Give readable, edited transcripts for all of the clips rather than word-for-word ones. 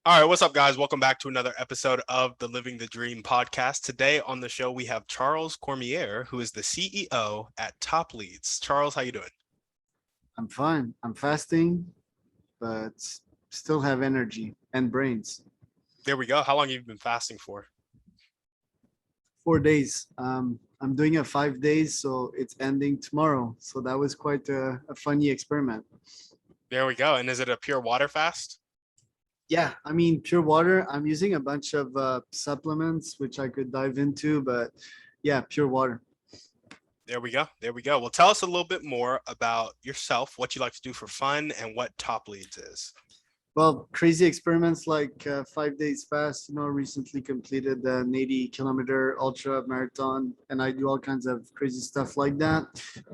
All right, what's up, guys? Welcome back to another episode of the Living the Dream podcast. Today on the show, we have Charles Cormier, who is the CEO at TopLeads. Charles, how you doing? I'm fine. I'm fasting, but still have energy and brains. There we go. How long have you been fasting for? 4 days. I'm doing it 5 days, so it's ending tomorrow. So that was quite a funny experiment. There we go. And is it a pure water fast? Yeah, I mean, pure water. I'm using a bunch of supplements, which I could dive into, but yeah, pure water. There we go. There we go. Well, tell us a little bit more about yourself, what you like to do for fun, and what TopLeads is. Well, crazy experiments like 5 days fast, recently completed an 80-kilometer ultra marathon, and I do all kinds of crazy stuff like that.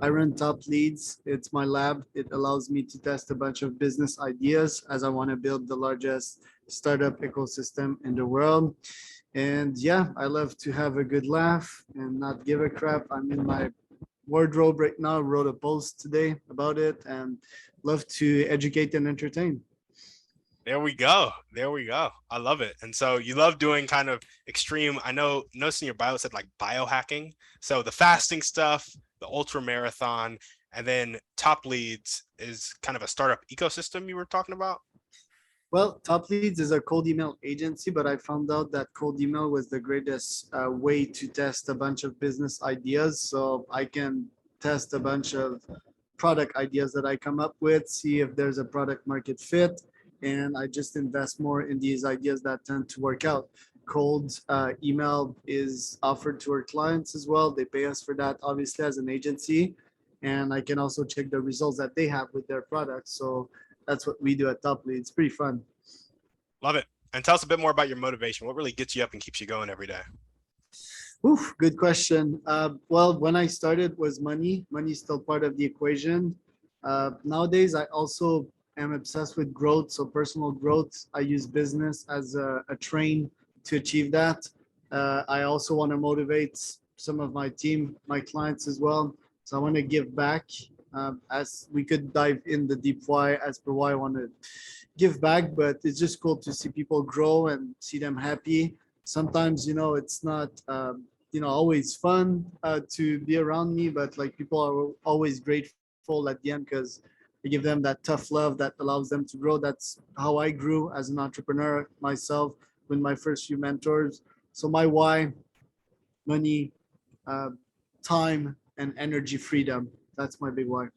I run TopLeads. It's my lab. It allows me to test a bunch of business ideas as I want to build the largest startup ecosystem in the world. And yeah, I love to have a good laugh and not give a crap. I'm in my wardrobe right now, wrote a post today about it, and love to educate and entertain. There we go. There we go. I love it. And so you love doing kind of extreme. I know, noticing your bio said like biohacking. So the fasting stuff, the ultra marathon, and then TopLeads is kind of a startup ecosystem you were talking about. Well, TopLeads is a cold email agency, but I found out that cold email was the greatest way to test a bunch of business ideas. So I can test a bunch of product ideas that I come up with, see if there's a product market fit, and I just invest more in these ideas that tend to work out. Cold email is offered to our clients as well. They pay us for that, obviously, as an agency. And I can also check the results that they have with their products. So that's what we do at TopLead. It's pretty fun. Love it. And tell us a bit more about your motivation. What really gets you up and keeps you going every day? Oof, good question. Well, when I started was money. Money is still part of the equation. Nowadays, I also am obsessed with growth. So personal growth, I use business as a train to achieve that. I also want to motivate some of my team, my clients as well. So I want to give back. As we could dive in the deep why as per why I want to give back, but it's just cool to see people grow and see them happy. Sometimes, it's not, always fun to be around me, but like people are always grateful at the end because I give them that tough love that allows them to grow. That's how I grew as an entrepreneur myself with my first few mentors. So my why, money, uh, time, and energy freedom. That's my big why.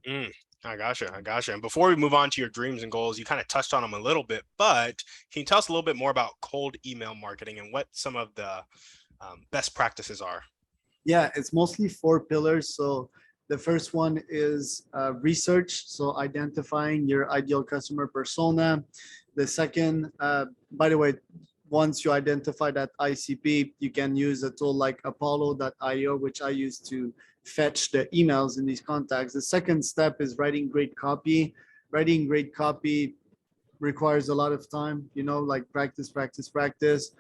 Mm, I gotcha. I gotcha. And before we move on to your dreams and goals, you kind of touched on them a little bit, but can you tell us a little bit more about cold email marketing and what some of the best practices are? Yeah, it's mostly four pillars. So the first one is research, so identifying your ideal customer persona. The second, by the way, once you identify that ICP, you can use a tool like Apollo.io, which I use to fetch the emails in these contacts. The second step is writing great copy. Writing great copy requires a lot of time, like practice, practice, practice.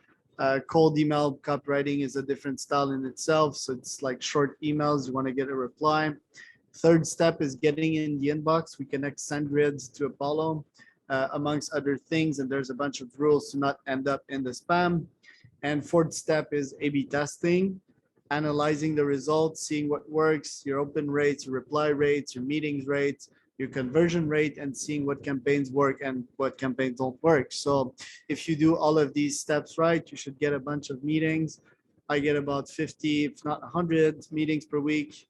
Cold email copywriting is a different style in itself. So it's like short emails, you want to get a reply. Third step is getting in the inbox. We connect SendGrids to Apollo, amongst other things. And there's a bunch of rules to not end up in the spam. And fourth step is A/B testing, analyzing the results, seeing what works, your open rates, your reply rates, your meetings rates, your conversion rate, and seeing what campaigns work and what campaigns don't work. So if you do all of these steps right, you should get a bunch of meetings. I get about 50, if not 100 meetings per week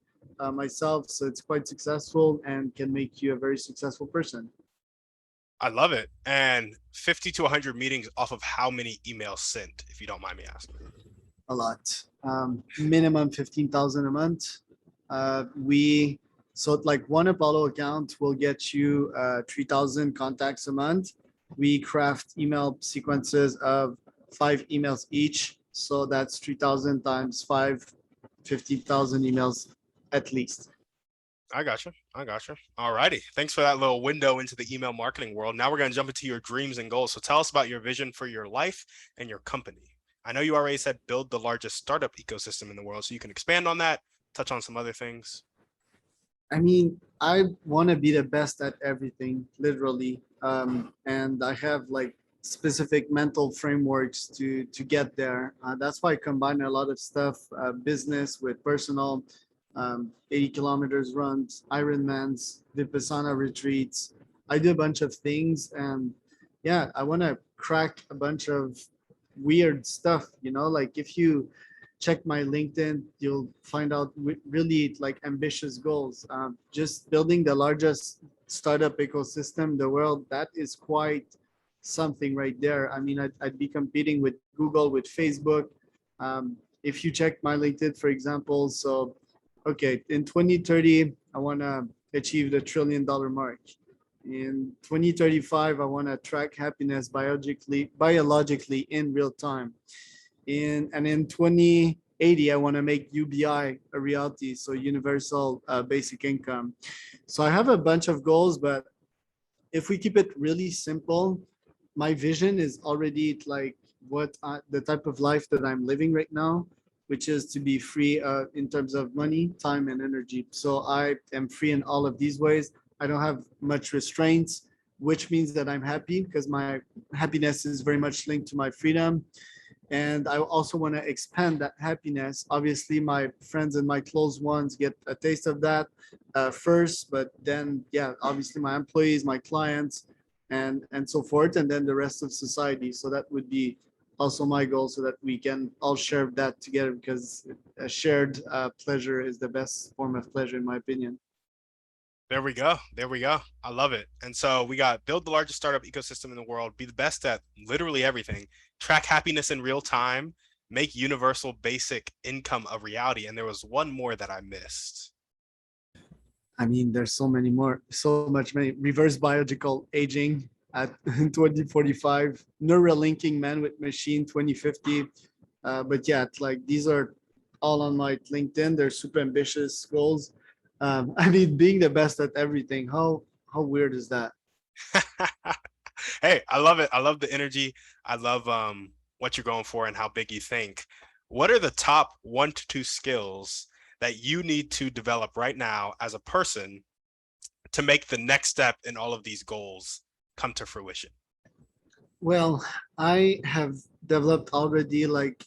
myself. So it's quite successful and can make you a very successful person. I love it. And 50 to 100 meetings off of how many emails sent, if you don't mind me asking? A lot. Minimum 15,000 a month. We so like one Apollo account will get you 3,000 contacts a month. We craft email sequences of 5 emails each. So that's 3,000 times 5, 50,000 emails at least. I gotcha. I gotcha. All righty. Thanks for that little window into the email marketing world. Now we're going to jump into your dreams and goals. So tell us about your vision for your life and your company. I know you already said build the largest startup ecosystem in the world, so you can expand on that, touch on some other things. I mean, I want to be the best at everything, literally. And I have like specific mental frameworks to get there. That's why I combine a lot of stuff, business with personal, 80 kilometers runs, Ironmans, Vipassana retreats. I do a bunch of things, and yeah, I want to crack a bunch of weird stuff. Like if you check my LinkedIn, you'll find out really like ambitious goals. Just building the largest startup ecosystem in the world, that is quite something right there. I mean, I'd be competing with Google, with Facebook. If you check my LinkedIn, for example, so, okay, in 2030, I want to achieve the $1 trillion mark. In 2035, I want to track happiness biologically in real time. In 2080, I want to make UBI a reality, so universal basic income. So I have a bunch of goals, but if we keep it really simple, my vision is already like the type of life that I'm living right now, which is to be free in terms of money, time, and energy. So I am free in all of these ways. I don't have much restraints, which means that I'm happy because my happiness is very much linked to my freedom. And I also want to expand that happiness. Obviously, my friends and my close ones get a taste of that first, but then, yeah, obviously my employees, my clients, and so forth, and then the rest of society. So that would be also my goal, so that we can all share that together, because a shared pleasure is the best form of pleasure, in my opinion. There we go. There we go. I love it. And so we got build the largest startup ecosystem in the world, be the best at literally everything, track happiness in real time, make universal basic income a reality. And there was one more that I missed. I mean, there's so much many. Reverse biological aging at 2045, Neuralinking man with machine 2050. But yeah, like these are all on my LinkedIn. They're super ambitious goals. I mean, being the best at everything. How weird is that? Hey, I love it. I love the energy. I love what you're going for and how big you think. What are the top 1 to 2 skills that you need to develop right now as a person to make the next step in all of these goals come to fruition? Well, I have developed already like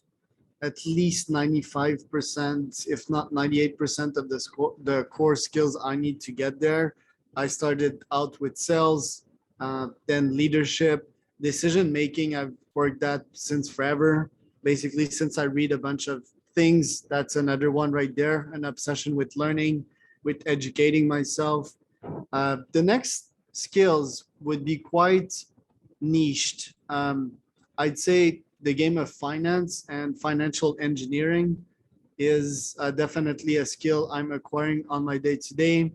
at least 95%, if not 98% of the core skills I need to get there. I started out with sales, then leadership, decision making. I've worked that since forever. Basically, since I read a bunch of things, that's another one right there. An obsession with learning, with educating myself. The next skills would be quite niched. I'd say the game of finance and financial engineering is definitely a skill I'm acquiring on my day to day.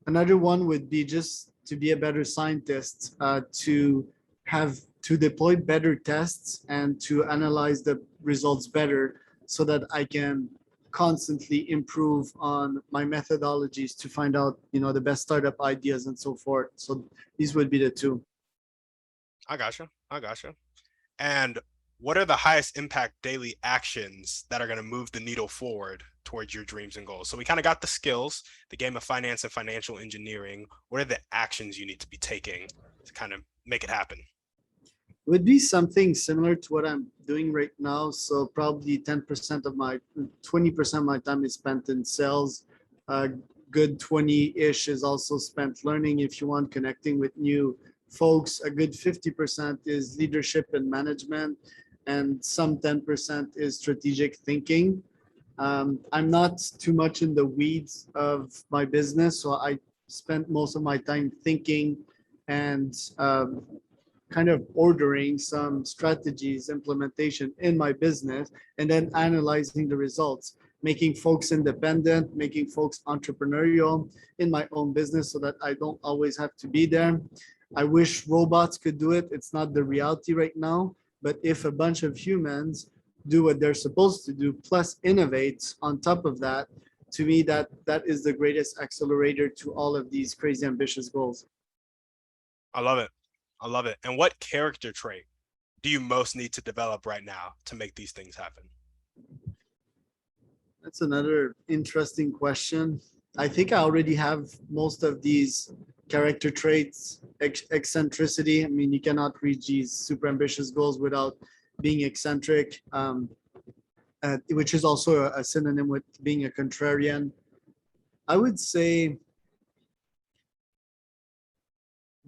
Another one would be just to be a better scientist, to deploy better tests and to analyze the results better, so that I can constantly improve on my methodologies to find out, the best startup ideas and so forth. So these would be the two. I gotcha. I gotcha. And what are the highest impact daily actions that are going to move the needle forward towards your dreams and goals? So we kind of got the skills, the game of finance and financial engineering. What are the actions you need to be taking to kind of make it happen? Would be something similar to what I'm doing right now. So probably 20% of my time is spent in sales. Good 20-ish is also spent learning, if you want, connecting with new folks. A good 50% is leadership and management, and some 10% is strategic thinking. I'm not too much in the weeds of my business, so I spent most of my time thinking and kind of ordering some strategies, implementation in my business, and then analyzing the results, making folks independent, making folks entrepreneurial in my own business, so that I don't always have to be there. I wish robots could do it. It's not the reality right now, but if a bunch of humans do what they're supposed to do, plus innovate on top of that, to me, that is the greatest accelerator to all of these crazy ambitious goals. I love it. I love it. And what character trait do you most need to develop right now to make these things happen? That's another interesting question. I think I already have most of these character traits, eccentricity. I mean, you cannot reach these super ambitious goals without being eccentric, which is also a synonym with being a contrarian. I would say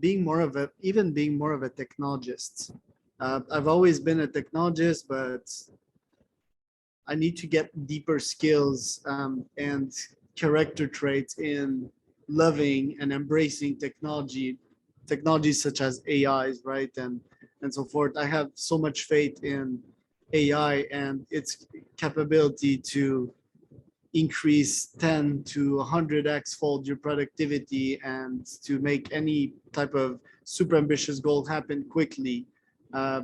being more of a technologist. I've always been a technologist, but I need to get deeper skills and character traits in loving and embracing technologies such as AIs, right, and so forth. I have so much faith in AI and its capability to increase 10 to 100x fold your productivity and to make any type of super ambitious goal happen quickly,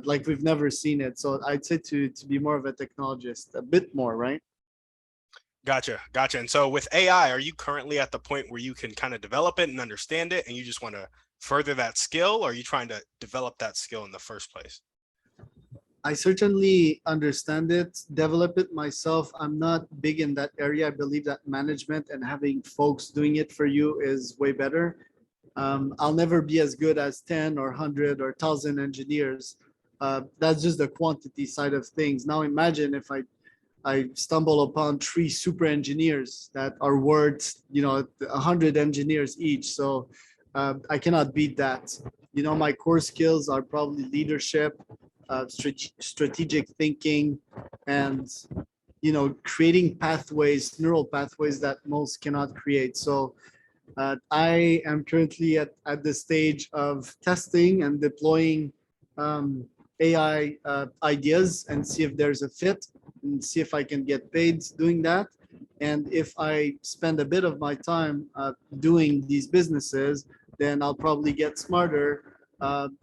like we've never seen it. So I'd say to be more of a technologist, a bit more, right? Gotcha. And so with AI, are you currently at the point where you can kind of develop it and understand it, and you just want to further that skill, or are you trying to develop that skill in the first place? I certainly understand it, develop it myself. I'm not big in that area. I believe that management and having folks doing it for you is way better. I'll never be as good as 10 or 100 or 1,000 engineers. That's just the quantity side of things. Now imagine if I stumble upon three super engineers that are worth, 100 engineers each. So I cannot beat that. My core skills are probably leadership, strategic thinking, and creating pathways, neural pathways that most cannot create. So I am currently at the stage of testing and deploying AI ideas and see if there's a fit and see if I can get paid doing that. And if I spend a bit of my time doing these businesses, then I'll probably get smarter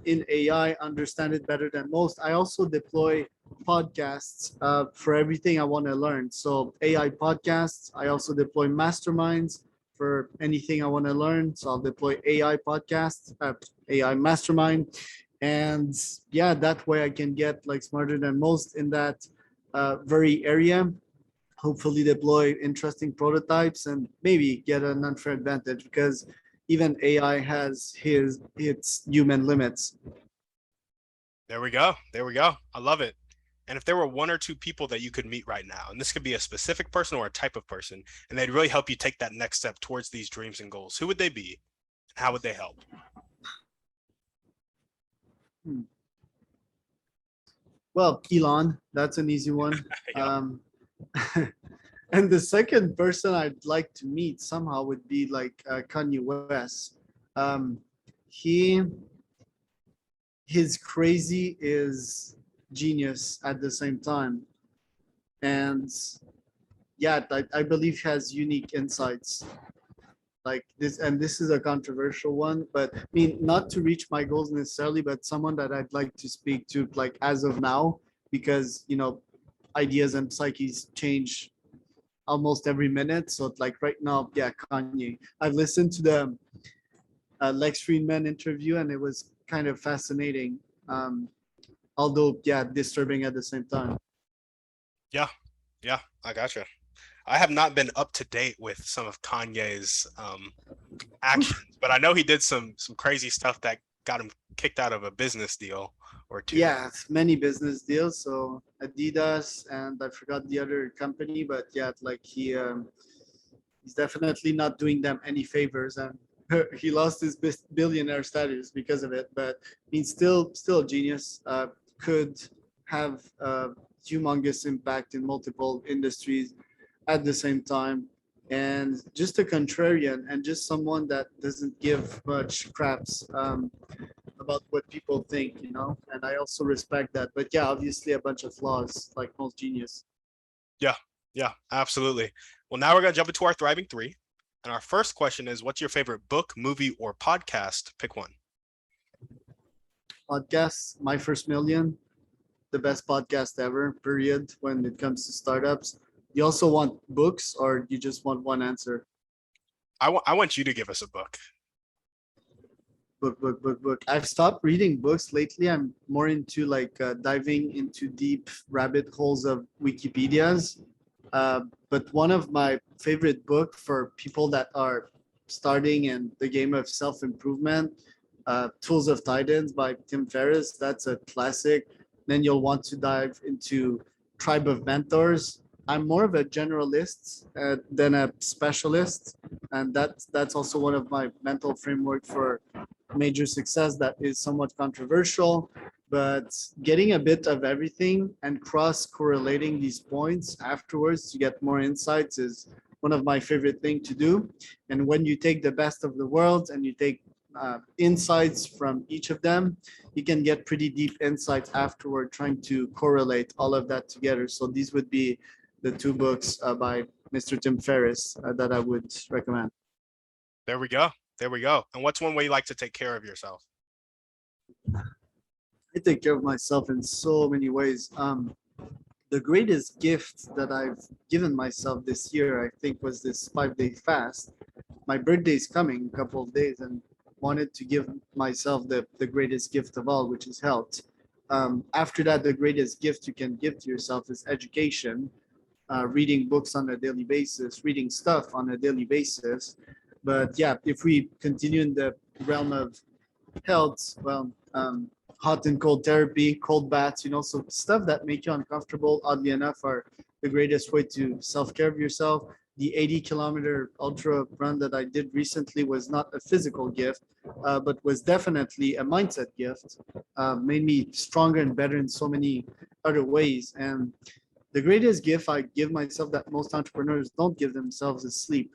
in AI, understand it better than most. I also deploy podcasts for everything I want to learn. So AI podcasts. I also deploy masterminds for anything I want to learn. So I'll deploy AI podcasts, AI mastermind, and yeah, that way I can get like smarter than most in that very area. Hopefully deploy interesting prototypes and maybe get an unfair advantage because even AI has its human limits. There we go. I love it. And if there were one or two people that you could meet right now, and this could be a specific person or a type of person, and they'd really help you take that next step towards these dreams and goals, who would they be? How would they help? Well, Elon, that's an easy one. Yep. And the second person I'd like to meet somehow would be like Kanye West. Um, he his crazy is genius at the same time, and yeah, I believe he has unique insights like this, and this is a controversial one, but I mean, not to reach my goals necessarily, but someone that I'd like to speak to like as of now, because ideas and psyches change almost every minute. So like right now, yeah, Kanye. I've listened to the Lex Friedman interview and it was kind of fascinating, although yeah, disturbing at the same time. Yeah. Yeah. I gotcha. I have not been up to date with some of Kanye's actions, but I know he did some crazy stuff that got him kicked out of a business deal or two. Yeah, many business deals. So Adidas and I forgot the other company, but yeah, like he's definitely not doing them any favors, and he lost his billionaire status because of it. But I mean, still a genius. Could have a humongous impact in multiple industries at the same time, and just a contrarian and just someone that doesn't give much craps about what people think, and I also respect that. But yeah, obviously a bunch of flaws like most genius. Yeah. Yeah. Absolutely. Well, now we're going to jump into our thriving three. And our first question is, what's your favorite book, movie, or podcast? Pick one. Podcast, My First Million, the best podcast ever, period, when it comes to startups. You also want books or you just want one answer? I want you to give us a book. Book. I've stopped reading books lately. I'm more into like diving into deep rabbit holes of Wikipedias. But one of my favorite book for people that are starting in the game of self-improvement, Tools of Titans by Tim Ferriss. That's a classic. Then you'll want to dive into Tribe of Mentors. I'm more of a generalist than a specialist, and that's also one of my mental framework for major success that is somewhat controversial, but getting a bit of everything and cross correlating these points afterwards to get more insights is one of my favorite things to do. And when you take the best of the world and you take insights from each of them, you can get pretty deep insights afterward trying to correlate all of that together. So these would be the two books by Mr. Tim Ferriss that I would recommend. There we go. There we go. And what's one way you like to take care of yourself? I take care of myself in so many ways. The greatest gift that I've given myself this year, I think, was this 5-day fast. My birthday's coming a couple of days, and wanted to give myself the greatest gift of all, which is health. After that, the greatest gift you can give to yourself is education, reading books on a daily basis, reading stuff on a daily basis. But yeah, if we continue in the realm of health, well, hot and cold therapy, cold baths, so stuff that make you uncomfortable, oddly enough, are the greatest way to self-care of yourself. The 80-kilometer ultra run that I did recently was not a physical gift, but was definitely a mindset gift. Made me stronger and better in so many other ways. And the greatest gift I give myself that most entrepreneurs don't give themselves is sleep.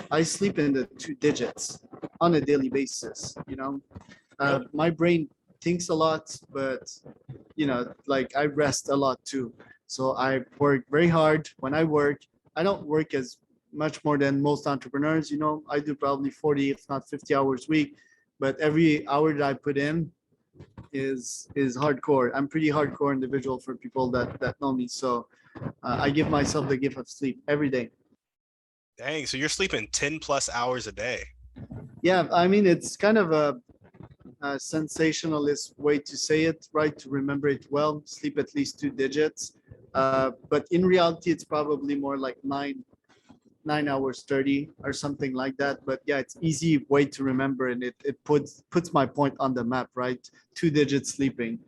I sleep in the 2 digits on a daily basis. My brain thinks a lot, but like I rest a lot too. So I work very hard. When I work, I don't work as much more than most entrepreneurs. I do probably 40, if not 50 hours a week, but every hour that I put in is hardcore. I'm pretty hardcore individual for people that know me. So I give myself the gift of sleep every day. Dang, so you're sleeping 10 plus hours a day. Yeah, I mean, it's kind of a sensationalist way to say it, right? To remember it well, sleep at least 2 digits. But in reality, it's probably more like 9 hours 30 or something like that. But yeah, it's easy way to remember, and it puts my point on the map, right? 2 digits sleeping.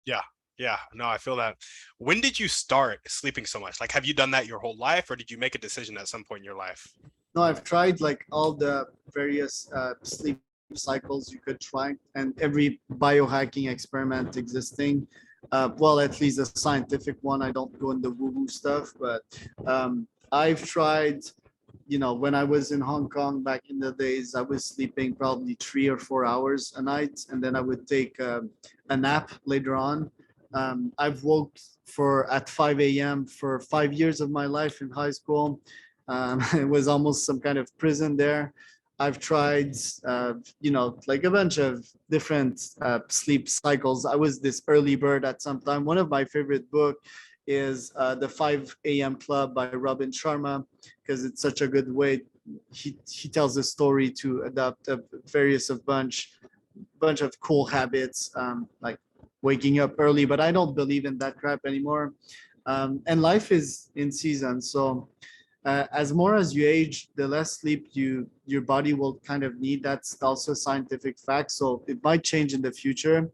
Yeah. Yeah. No, I feel that. When did you start sleeping so much? Like, have you done that your whole life, or did you make a decision at some point in your life? No, I've tried like all the various sleep cycles you could try, and every biohacking experiment existing. Well, at least a scientific one. I don't go into woo-woo stuff, but I've tried. When I was in Hong Kong back in the days, I was sleeping probably 3 or 4 hours a night, and then I would take a nap later on. I've woke for at 5 a.m. for 5 years of my life in high school. It was almost some kind of prison there. I've tried, like a bunch of different sleep cycles. I was this early bird at some time. One of my favorite book is The 5 a.m. Club by Robin Sharma, because it's such a good way. He tells a story to adopt a various of bunch of cool habits, like waking up early, but I don't believe in that crap anymore. And life is in season. So as more as you age, the less sleep your body will kind of need. That's also a scientific fact. So it might change in the future.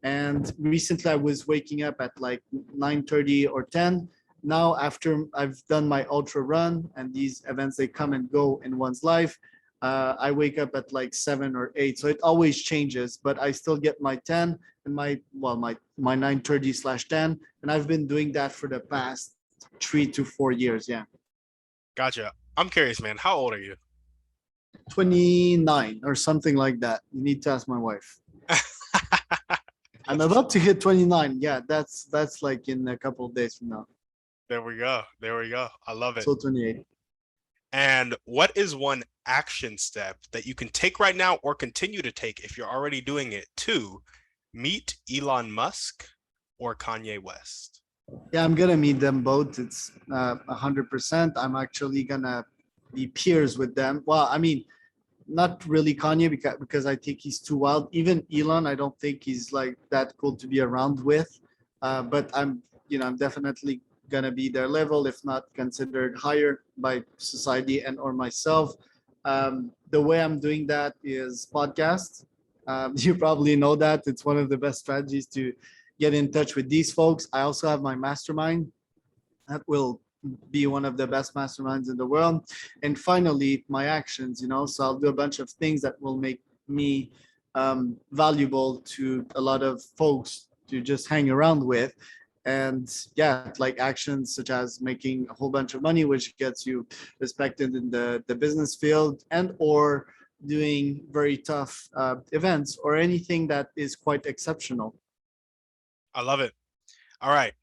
And recently I was waking up at like 9:30 or 10. Now, after I've done my ultra run and these events, they come and go in one's life. I wake up at like 7 or 8. So it always changes, but I still get my 10 and my 9:30/10. And I've been doing that for the past 3 to 4 years. Yeah. Gotcha. I'm curious, man. How old are you? 29 or something like that. You need to ask my wife. I'm about to hit 29. Yeah, that's like in a couple of days from now. There we go. There we go. I love it. So 28. And what is one action step that you can take right now or continue to take if you're already doing it to meet Elon Musk or Kanye West? Yeah, I'm gonna meet them both. It's 100%. I'm actually gonna be peers with them. Well, I mean, not really Kanye because I think he's too wild. Even Elon, I don't think he's like that cool to be around with. But I'm definitely gonna be their level, if not considered higher by society and or myself. The way I'm doing that is podcast. You probably know that it's one of the best strategies to get in touch with these folks. I also have my mastermind that will be one of the best masterminds in the world. And finally, my actions, so I'll do a bunch of things that will make me valuable to a lot of folks to just hang around with. And yeah, like actions such as making a whole bunch of money, which gets you respected in the business field, and or doing very tough events or anything that is quite exceptional. I love it. All right.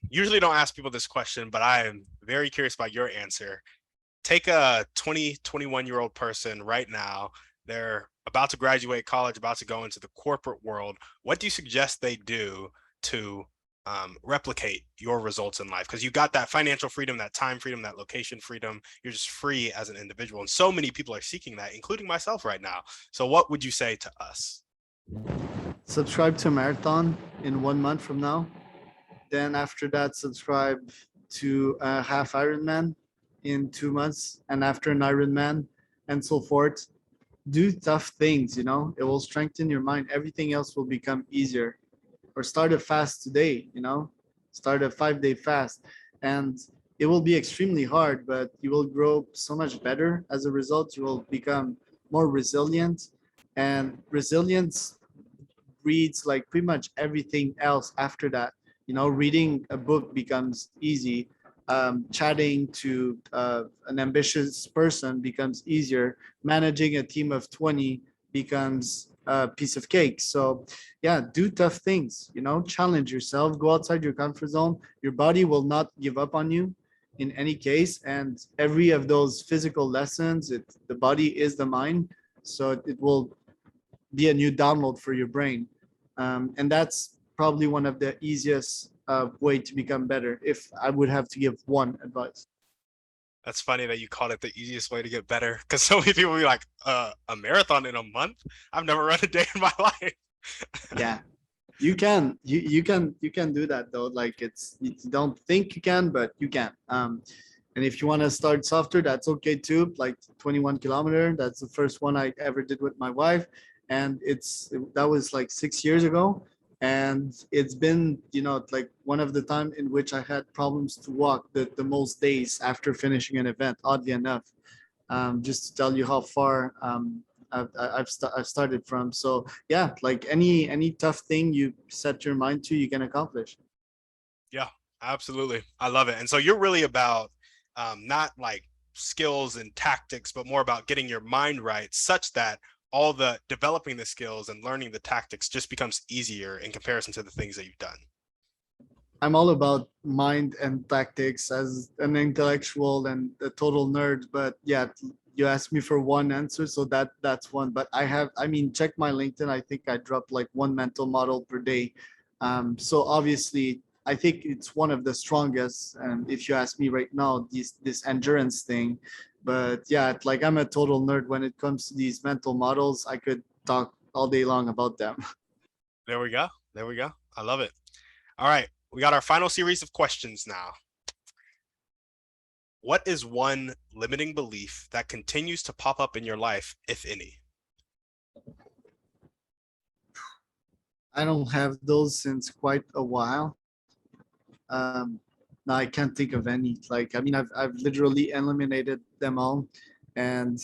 Usually don't ask people this question, but I am very curious about your answer. Take a 20, 21-year-old person right now. They're about to graduate college, about to go into the corporate world. What do you suggest they do to replicate your results in life? Because you got that financial freedom, that time freedom, that location freedom. You're just free as an individual. And so many people are seeking that, including myself right now. So what would you say to us? Subscribe to a marathon in 1 month from now. Then after that, subscribe to a half Ironman in 2 months, and after an Ironman, and so forth. Do tough things, it will strengthen your mind. Everything else will become easier. Or start a fast today, start a 5-day fast. And it will be extremely hard, but you will grow so much better. As a result, you will become more resilient. And resilience reads like pretty much everything else after that. Reading a book becomes easy. Chatting to an ambitious person becomes easier. Managing a team of 20 becomes a piece of cake. So yeah, do tough things, challenge yourself, go outside your comfort zone. Your body will not give up on you in any case. And every of those physical lessons, the body is the mind. So it will be a new download for your brain. And that's probably one of the easiest way to become better, if I would have to give one advice. That's funny that you called it the easiest way to get better, because so many people be like, a marathon in a month? I've never run a day in my life. Yeah, you can do that though. Like you don't think you can, but you can. And if you want to start softer, that's okay too. Like 21 kilometer, that's the first one I ever did with my wife, and that was like 6 years ago. And it's been, like one of the time in which I had problems to walk the most days after finishing an event, oddly enough. Just to tell you how far I've started from. So yeah, like any tough thing you set your mind to, you can accomplish. Yeah, absolutely. I love it. And so you're really about not like skills and tactics, but more about getting your mind right such that all the developing the skills and learning the tactics just becomes easier in comparison to the things that you've done. I'm all about mind and tactics as an intellectual and a total nerd, but yeah, you asked me for one answer, so that's one. But check my LinkedIn. I think I dropped like one mental model per day. So obviously, I think it's one of the strongest. And if you ask me right now, this endurance thing, but yeah, like I'm a total nerd when it comes to these mental models. I could talk all day long about them. There we go. There we go. I love it. All right. We got our final series of questions now. What is one limiting belief that continues to pop up in your life, if any? I don't have those since quite a while. No, I can't think of any. Like, I've literally eliminated them all, and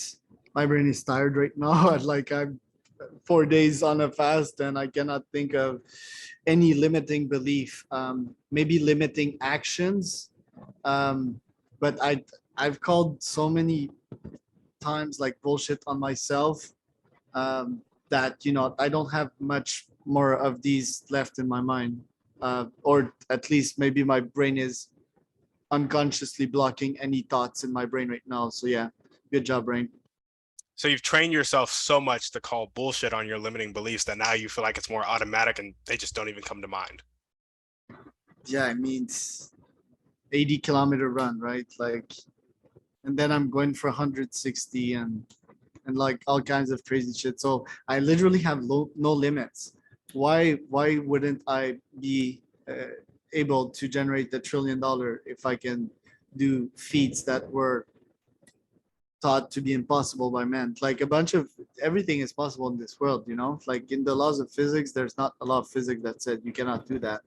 my brain is tired right now. Like, I'm 4 days on a fast, and I cannot think of any limiting belief. Maybe limiting actions, but I've called so many times like bullshit on myself, that I don't have much more of these left in my mind, or at least maybe my brain is unconsciously blocking any thoughts in my brain right now. So yeah, good job, brain. So you've trained yourself so much to call bullshit on your limiting beliefs that now you feel like it's more automatic and they just don't even come to mind. Yeah, it's 80-kilometer run, right? Like, and then I'm going for 160 and like all kinds of crazy shit. So I literally have no limits. Why wouldn't I be able to generate $1 trillion if I can do feats that were thought to be impossible by men. Like a bunch of everything is possible in this world, you know. Like in the laws of physics, there's not a law of physics that said you cannot do that.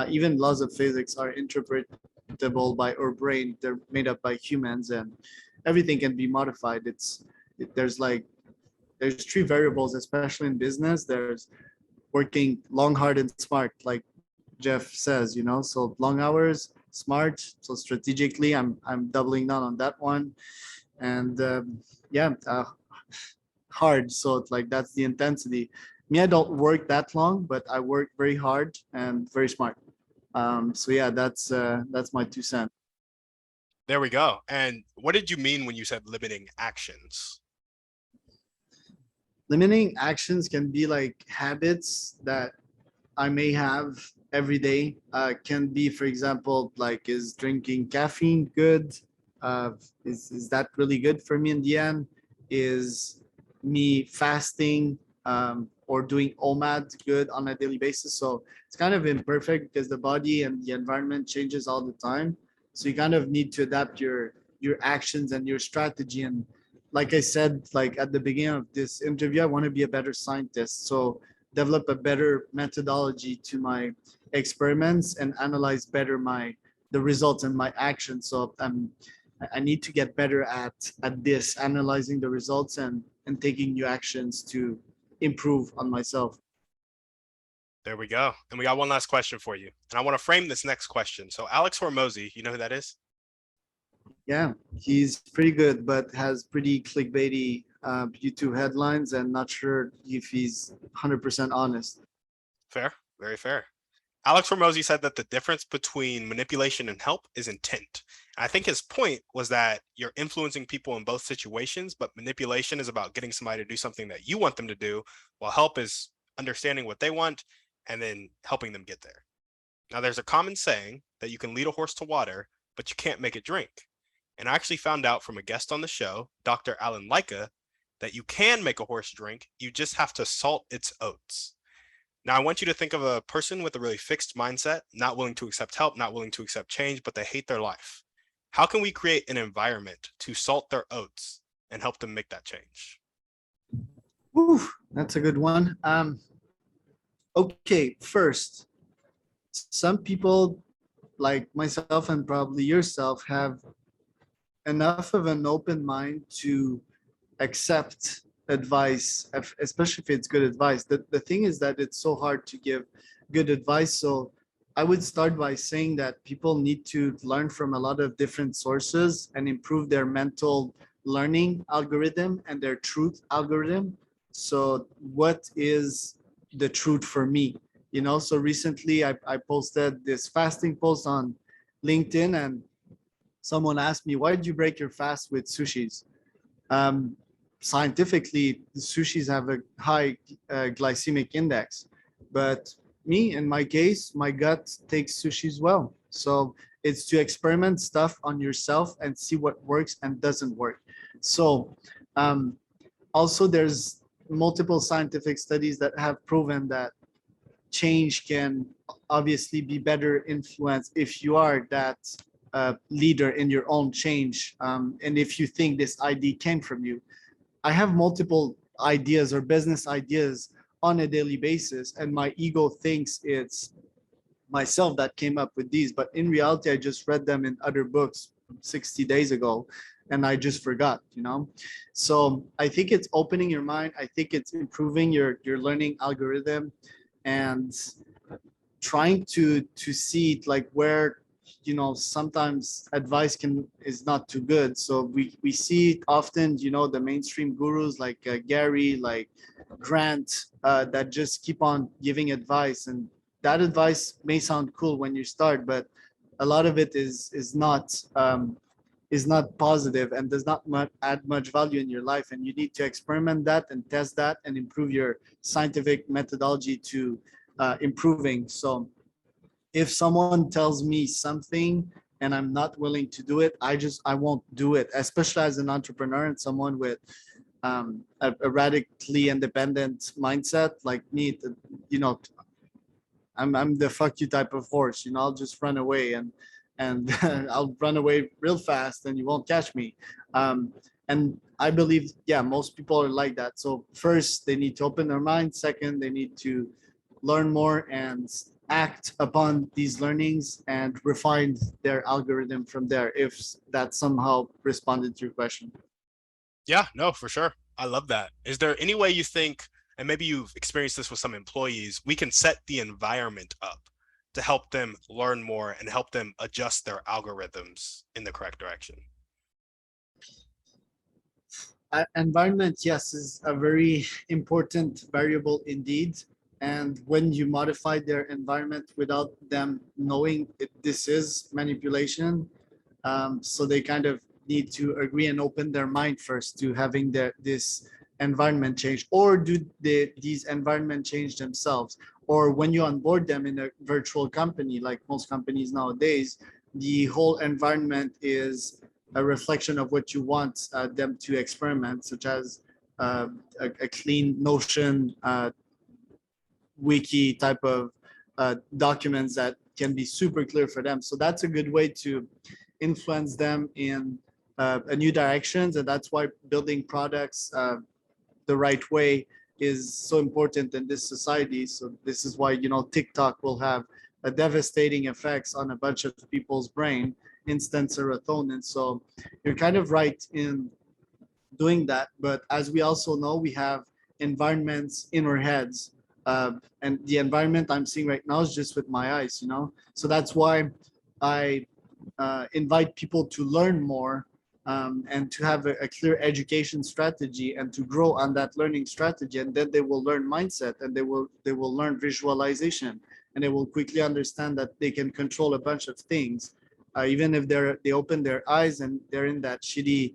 Even laws of physics are interpretable by our brain. They're made up by humans, and everything can be modified. There's three variables, especially in business. There's working long, hard, and smart, like Jeff says, you know. So long hours, smart. So strategically, I'm doubling down on that one, and yeah, hard. So it's like that's the intensity. Me, I don't work that long, but I work very hard and very smart. So yeah, that's my 2 cents. There we go. And what did you mean when you said limiting actions? Limiting actions can be like habits that I may have every day. Can be, for example, like is drinking caffeine good? Is that really good for me in the end? Is me fasting or doing OMAD good on a daily basis? So it's kind of imperfect because the body and the environment changes all the time. So you kind of need to adapt your actions and your strategy. And like I said, like at the beginning of this interview, I want to be a better scientist. So develop a better methodology to my experiments and analyze better the results and my actions. So I need to get better at this, analyzing the results and taking new actions to improve on myself. There we go. And we got one last question for you. And I want to frame this next question. So Alex Hormozy, you know who that is? Yeah, he's pretty good, but has pretty clickbaity YouTube headlines, and not sure if he's 100% honest. Fair, very fair. Alex Hormozy said that the difference between manipulation and help is intent. And I think his point was that you're influencing people in both situations, but manipulation is about getting somebody to do something that you want them to do, while help is understanding what they want and then helping them get there. Now, there's a common saying that you can lead a horse to water, but you can't make it drink. And I actually found out from a guest on the show, Dr. Alan Leica, that you can make a horse drink. You just have to salt its oats. Now, I want you to think of a person with a really fixed mindset, not willing to accept help, not willing to accept change, but they hate their life. How can we create an environment to salt their oats and help them make that change? Whew, that's a good one. Okay, first, some people like myself and probably yourself have enough of an open mind to accept advice, especially if it's good advice. The thing is that it's so hard to give good advice. So I would start by saying that people need to learn from a lot of different sources and improve their mental learning algorithm and their truth algorithm. So what is the truth for me? You know, so recently I posted this fasting post on LinkedIn, and someone asked me, why did you break your fast with sushis? Scientifically, sushis have a high glycemic index, but me, in my case, my gut takes sushis well. So it's to experiment stuff on yourself and see what works and doesn't work. So also there's multiple scientific studies that have proven that change can obviously be better influenced if you are that leader in your own change, and if you think this idea came from you. I have multiple ideas or business ideas on a daily basis, and my ego thinks it's myself that came up with these, but in reality I just read them in other books 60 days ago and I just forgot, you know. So I think it's opening your mind. I think it's improving your learning algorithm and trying to see like where, you know, sometimes advice is not too good. So we see often, you know, the mainstream gurus like Gary, like Grant, that just keep on giving advice, and that advice may sound cool when you start, but a lot of it is not positive and does not add much value in your life, and you need to experiment that and test that and improve your scientific methodology to improving. So if someone tells me something and I'm not willing to do it, I won't do it, especially as an entrepreneur and someone with a radically independent mindset like me. You know, I'm the fuck you type of horse. I'll just run away and I'll run away real fast and you won't catch me. And I believe, yeah, most people are like that. So first, they need to open their mind. Second, they need to learn more and act upon these learnings and refine their algorithm from there, if that somehow responded to your question. Yeah, no, for sure. I love that. Is there any way you think, and maybe you've experienced this with some employees, we can set the environment up to help them learn more and help them adjust their algorithms in the correct direction? Environment, yes, is a very important variable indeed. And when you modify their environment without them knowing this is manipulation, so they kind of need to agree and open their mind first to having this environment change, or do these environment change themselves? Or when you onboard them in a virtual company, like most companies nowadays, the whole environment is a reflection of what you want them to experiment, such as a clean Notion wiki type of documents that can be super clear for them. So that's a good way to influence them in a new directions, and that's why building products the right way is so important in this society. So this is why TikTok will have a devastating effects on a bunch of people's brain, instant serotonin. So you're kind of right in doing that. But as we also know, we have environments in our heads. And the environment I'm seeing right now is just with my eyes. So that's why I invite people to learn more, and to have a clear education strategy and to grow on that learning strategy. And then they will learn mindset, and they will learn visualization, and they will quickly understand that they can control a bunch of things, even if they open their eyes and they're in that shitty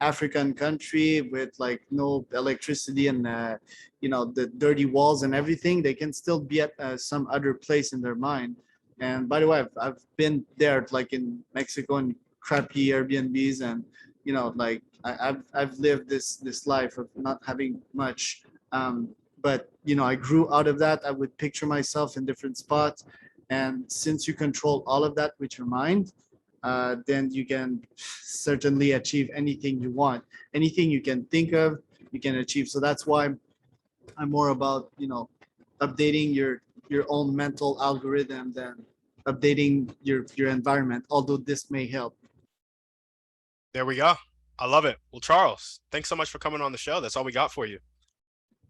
African country with like no electricity and the dirty walls and everything. They can still be at some other place in their mind. And by the way, I've been there, like in Mexico, and crappy Airbnbs, and like I've lived this life of not having much. But I grew out of that. I would picture myself in different spots, and since you control all of that with your mind, then you can certainly achieve anything you want. Anything you can think of, you can achieve. So that's why I'm more about updating your own mental algorithm than updating your environment, although this may help. There we go. I love it. Well, Charles, thanks so much for coming on the show. That's all we got for you.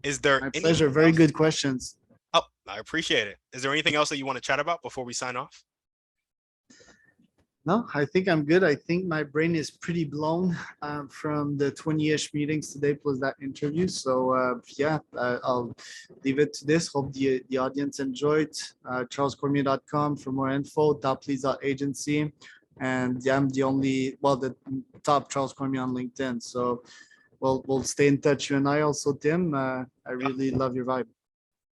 Is there My anything pleasure. Very else? good questions. Oh, I appreciate it. Is there anything else that you want to chat about before we sign off? No, I think I'm good. I think my brain is pretty blown from the 20-ish meetings today plus that interview. So yeah, I'll leave it to this. Hope the audience enjoyed. CharlesCormier.com for more info. TopLeads.agency, and yeah, I'm the top Charles Cormier on LinkedIn. So we'll stay in touch. You and I also, Tim. I really love your vibe.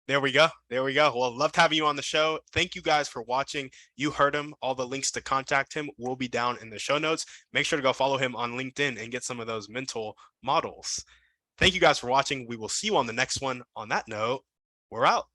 There we go. There we go. Well, loved having you on the show. Thank you guys for watching. You heard him. All the links to contact him will be down in the show notes. Make sure to go follow him on LinkedIn and get some of those mental models. Thank you guys for watching. We will see you on the next one. On that note, we're out.